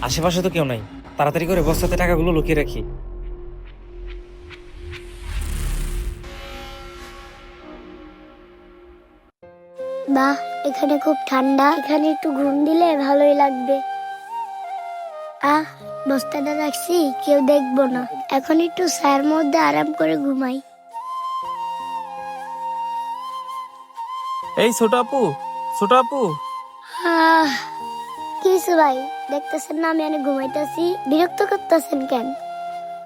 আশেপাশে তো কেউ নাই, তাড়াতাড়ি করে বস্তাতে টাকাগুলো লুকিয়ে রাখি। বাহ, এখানে খুব ঠান্ডা, এখানে একটু ঘুম দিলে ভালোই লাগবে। আহ, বস্তাটা রাখছি, কেউ দেখবো না। এখন একটু ছায়ার মধ্যে আরাম করে ঘুমাই। এই ছোট আপু, ছোট আপু। আহ, কিছু ভাই, দেখতেছেন না আমি অনেক ঘুমাইতেছি, বিরক্ত করতেছেন কেন?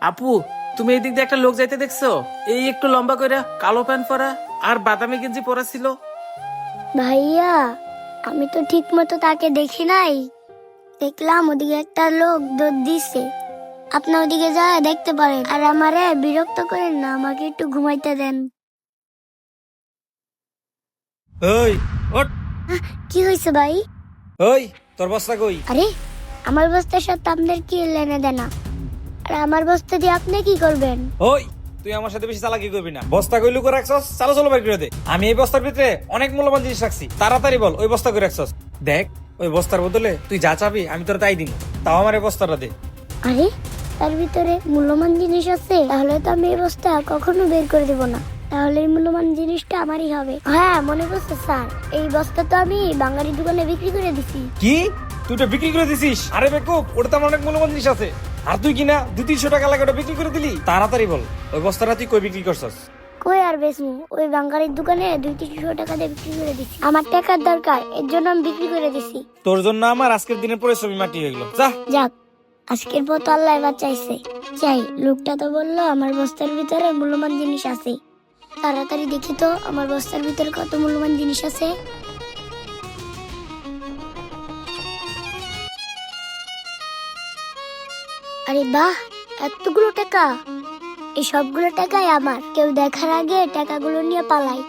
আপু, তুমি এই দিক দিয়ে একটা লোক যাইতে দেখছো? এই একটু লম্বা কইরা, কালো প্যান্ট পরা আর বাদামি গেঞ্জি পরা ছিল। ভাইয়া, আমি তো ঠিক মতো তাকে দেখি নাই। দেখলাম ওদিকে একটা লোক দৌড় দিছে। আপনি ওদিকে যায় দেখতে পারেন, আর আমারে বিরক্ত করেন না, আমাকে একটু ঘুমাইতে দেন। ওই ওঠ। কি হয়েছে ভাই? ওই তোর বস্তা কই? আরে, আমার বস্তার সাথে আপনার কি লেনা দেনা? আর আমার বস্তা দিয়ে আপনি কি করবেন? ওই তুই আমার সাথে বেশি চালাকি করবি না। বস্তা কই লুকো রাখছস, চালো চলো বের করে দে। আমি এই বস্তার ভিতরে অনেক মূল্যবান জিনিস রাখছি, তাড়াতাড়ি বল ওই বস্তা কই রাখছস। দেখ, ওই বস্তার বদলে তুই যা চাবি আমি তোর তাই দিব, তাও আমার এই বস্তাটা দে। আরে, তার ভিতরে মূল্যবান জিনিস আছে, তাহলে তো আমি এই বস্তা কখনো বের করে দেব না। তাহলে এই মূল্যবান জিনিসটা আমারই হবে। হ্যাঁ, মনে পড়ছে স্যার, এই বস্তা তো আমি বাঙালি দোকানে বিক্রি করে দিছি। কি, তুই তো বিক্রি করে দিছিস? আরে বেকুব, ওটা তো আমার অনেক মূল্যবান জিনিস আছে। আর তুই কিনা 200-300 টাকা লাগে ওটা বিক্রি করে দিলি। তাড়াতাড়ি বল ওই বস্তাটা তুই কই বিক্রি করছস। কই আর বেচমু, ওই বাঙালির দোকানে 200-300 টাকা দিয়ে বিক্রি করে দিছি। আমার টাকার দরকার, এর জন্য আমি বিক্রি করে দিছি। তোর জন্য আমার আজকের দিনের পরিশ্রমী মাটি হয়ে গেল। যা। যাক, আজকের পর তো আল্লাহ বাঁচাইছে। চাই, লোকটা তো বললো আমার বস্তার ভিতরে মূল্যবান জিনিস আছে। তাড়াতাড়ি দেখি তো আমার বস্তার ভিতরে কত মূল্যবান জিনিস আছে। আরে বাহ, এতগুলো টাকা! এই সবগুলো টাকাই আমার। কেউ দেখার আগে টাকাগুলো নিয়ে পালাই।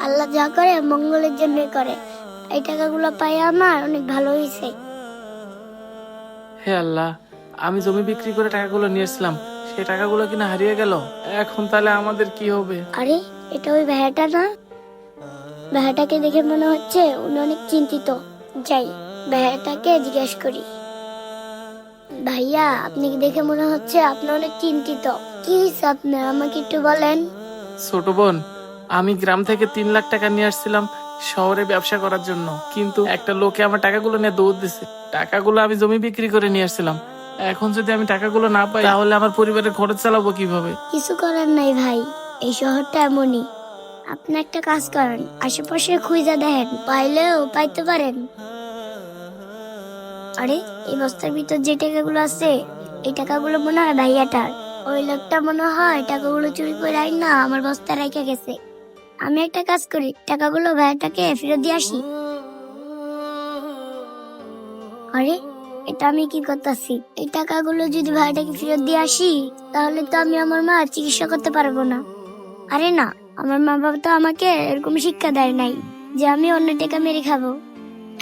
আল্লাহ যা করে মঙ্গলের জন্য করে। এই টাকাগুলো পাই আমার অনেক ভালো হয়েছে। হে আল্লাহ, আমি জমি বিক্রি করে টাকাগুলো নিয়েছিলাম, সেই টাকাগুলো কিনা হারিয়ে গেল। এখন তাহলে আমাদের কি হবে? আরে, এটা ওই ভাইয়াটা না? ভাইয়াটাকে দেখে মনে হচ্ছে উনি অনেক চিন্তিত। যাই, ভাইয়াটাকে জিজ্ঞেস করি। ভাইয়া, আপনি কি দেখে মনে হচ্ছে আপনি অনেক চিন্তিত? কি হয়েছে আপনার, আমাকে একটু বলেন। ছোট বোন, আমি গ্রাম থেকে 3 লাখ টাকা নিয়ে আসছিলাম শহরে ব্যবসা করার জন্য, কিন্তু একটা লোকে আমার টাকাগুলো নিয়ে দৌড় দিছে। টাকাগুলো আমি জমি বিক্রি করে নিয়ে আসছিলাম। এখন যদি আমি টাকাগুলো না পাই তাহলে আমার পরিবারের খরচ চালাবো কিভাবে? কিছু করার নাই ভাই, এই শহরটা এমনই। আপনি একটা কাজ করেন, আশেপাশে খুঁজে দেখেন, পাইলেও পাইতে পারেন। আরে, এই বস্তার ভিতর যে টাকাগুলো আছে, এই টাকাগুলো মনে হয় ভাইয়াটার। ওই লোকটা মনে হয় টাকাগুলো চুরি করে আইন না আমার বস্তায় রেখে গেছে। আমি একটা কাজ করি, টাকাগুলো ভাইয়াটাকে ফেরত দিয়ে আসি। আরে, এটা আমি কি করতেছি? এই টাকাগুলো যদি ভাইয়াটাকে ফেরত দিয়ে আসি, তাহলে তো আমি আমার মা চিকিৎসা করতে পারবো না। আরে না, আমার মা বাবা তো আমাকে এরকম শিক্ষা দেয় নাই যে আমি অন্য টাকা মেরে খাবো।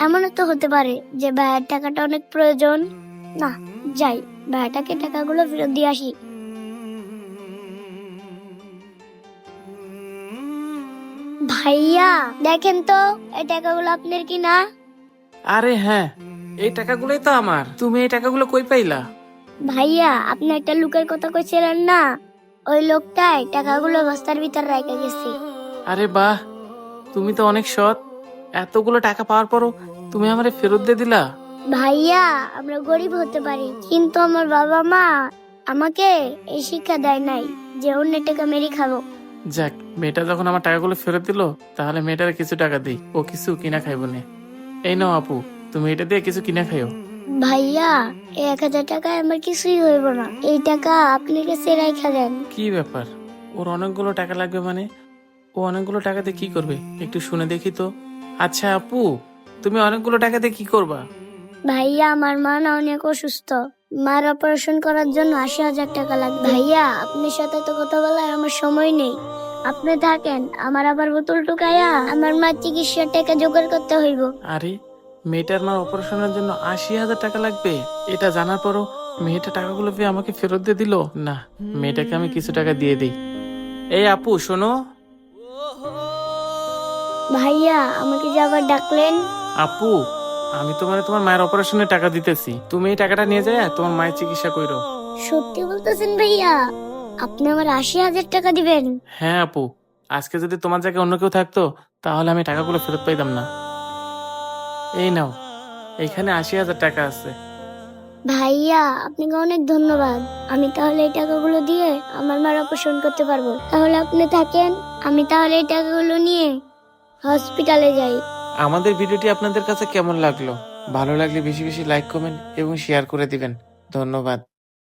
এমনও তো হতে পারে যে ভাইয়ের টাকাটা অনেক প্রয়োজন। না, যাই, ভাইয়াটাকে টাকাগুলো ফেরত দিয়ে আসি। ভাইয়া, দেখেন তো এই টাকাগুলো আপনার কি না? আরে হ্যাঁ, এই টাকাগুলোই তো আমার। তুমি এই টাকাগুলো কই পাইলা? ভাইয়া, আপনি একটা লোকের কথা কইছিলেন না, ওই লোকটাই টাকাগুলো বস্তার ভিতর রেখে গেছে। আরে বাহ, তুমি তো অনেক সৎ। এতগুলো টাকা পাওয়ার পরও তুমি আমারে ফেরত দিয়ে দিলা। ভাইয়া, আমরা গরিব হতে পারি, কিন্তু আমার বাবা মা আমাকে এই শিক্ষা দেয় নাই যে অন্য টাকা মেরে খাবো। যাক, মেয়েটা যখন আমার টাকাগুলো ফেরত দিল, তাহলে মেয়েটার কিছু টাকা দিই, ও কিছু কিনা খাইবো নে। এই নাও আপু, তুমি এটা দিয়ে কিছু কিনা খাইও। ভাইয়া, এই 1000 টাকায় আমার কিছুই হইব না, এই টাকা আপনি কাছে রাইখা দেন। কি ব্যাপার, ওর অনেকগুলো টাকা লাগবে মানে? ও অনেকগুলো টাকাতে কি করবে একটু শুনে দেখি তো। আচ্ছা আপু, তুমি অনেকগুলো টাকাতে কি করবা? ভাইয়া, আমার মা না অনেক অসুস্থ, মার অপারেশন করার জন্য 80,000 টাকা লাগবে। ভাইয়া, আপনার সাথে তো কথা বলার আমার সময় নেই, আপনি থাকেন, আমার আবার বোতল টুকাইয়া আমার মার চিকিৎসার টাকা জোগাড় করতে হইব। আরে, মেয়েটার মার অপারেশনের জন্য 80,000 টাকা লাগবে? এটা জানার পরও মেয়েটা টাকাগুলো পেয়ে আমাকে ফেরত দিয়ে দিল। না, মেয়েটাকে আমি কিছু টাকা দিয়ে দিই। এই আপু শোনো। ভাইয়া, আমাকে যে আবার ডাকলেন? আপু, আমি তোমার মায়ের অপারেশনের টাকা দিতেছি, তুমি এই টাকাটা নিয়ে যায় তোমার মায়ের চিকিৎসা করো। সত্যি বলতেছেন ভাইয়া? আপনি আমার 80,000 টাকা দিবেন? হ্যাঁ আপু, আজকে যদি তোমার জায়গায় অন্য কেউ থাকতো তাহলে আমি টাকাগুলো ফেরত পাইতাম না। এই নাও, এখানে 80,000 টাকা আছে। ভাইয়া আপনাকে অনেক ধন্যবাদ। আমি তাহলে এই টাকাগুলো দিয়ে আমার মার অপারেশন করতে পারবো। তাহলে আপনি থাকেন, আমি তাহলে এই টাকাগুলো নিয়ে হসপিটালে যাই। আমাদের ভিডিওটি আপনাদের কাছে কেমন লাগলো? ভালো লাগলে বেশি বেশি লাইক কমেন্ট এবং শেয়ার করে দিবেন। ধন্যবাদ।